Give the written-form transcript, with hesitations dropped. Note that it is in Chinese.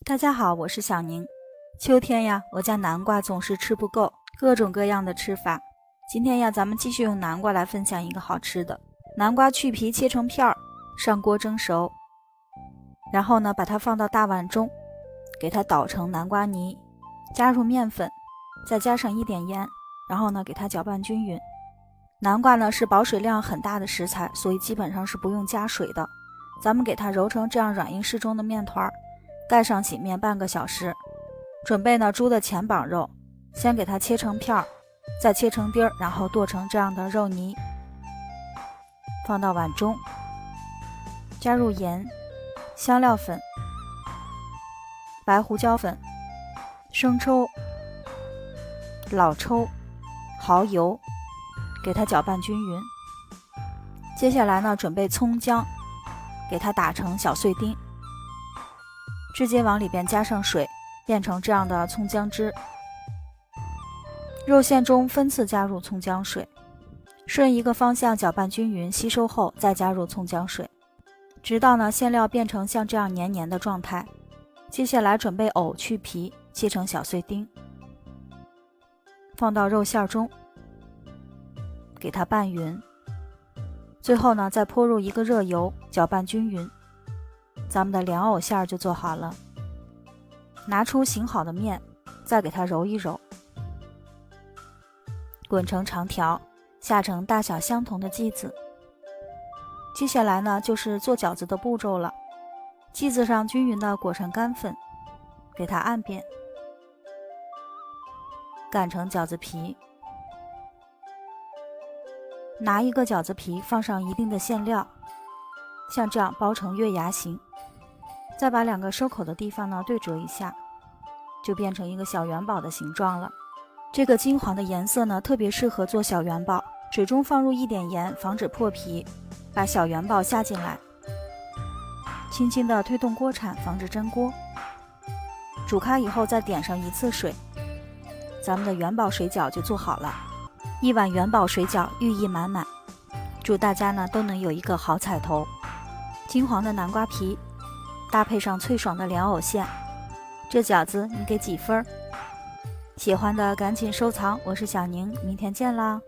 大家好，我是小宁。秋天呀，我家南瓜总是吃不够，各种各样的吃法。今天呀，咱们继续用南瓜来分享一个好吃的。南瓜去皮切成片儿，上锅蒸熟，然后呢，把它放到大碗中，给它捣成南瓜泥，加入面粉，再加上一点盐，然后呢，给它搅拌均匀。南瓜呢是保水量很大的食材，所以基本上是不用加水的。咱们给它揉成这样软硬适中的面团，盖上洗面半个小时。准备呢猪的前膀肉，先给它切成片儿，再切成丁儿，然后剁成这样的肉泥，放到碗中，加入盐、香料粉、白胡椒粉、生抽、老抽、蚝油，给它搅拌均匀。接下来呢，准备葱姜，给它打成小碎丁，直接往里边加上水，变成这样的葱姜汁。肉馅中分次加入葱姜水，顺一个方向搅拌均匀，吸收后再加入葱姜水，直到呢馅料变成像这样黏黏的状态。接下来准备藕去皮，切成小碎丁，放到肉馅中，给它拌匀。最后呢，再泼入一个热油，搅拌均匀，咱们的凉藕馅就做好了。拿出醒好的面，再给它揉一揉，滚成长条，下成大小相同的剂子。接下来呢，就是做饺子的步骤了。剂子上均匀的裹上干粉，给它按扁，擀成饺子皮。拿一个饺子皮放上一定的馅料，像这样包成月牙形，再把两个收口的地方呢对折一下，就变成一个小元宝的形状了。这个金黄的颜色呢特别适合做小元宝，水中放入一点盐，防止破皮，把小元宝下进来，轻轻地推动锅铲，防止粘锅。煮开以后再点上一次水，咱们的元宝水饺就做好了。一碗元宝水饺寓意满满，祝大家呢都能有一个好彩头。金黄的南瓜皮搭配上脆爽的凉藕馅，这饺子你给几分？喜欢的赶紧收藏，我是小宁，明天见啦。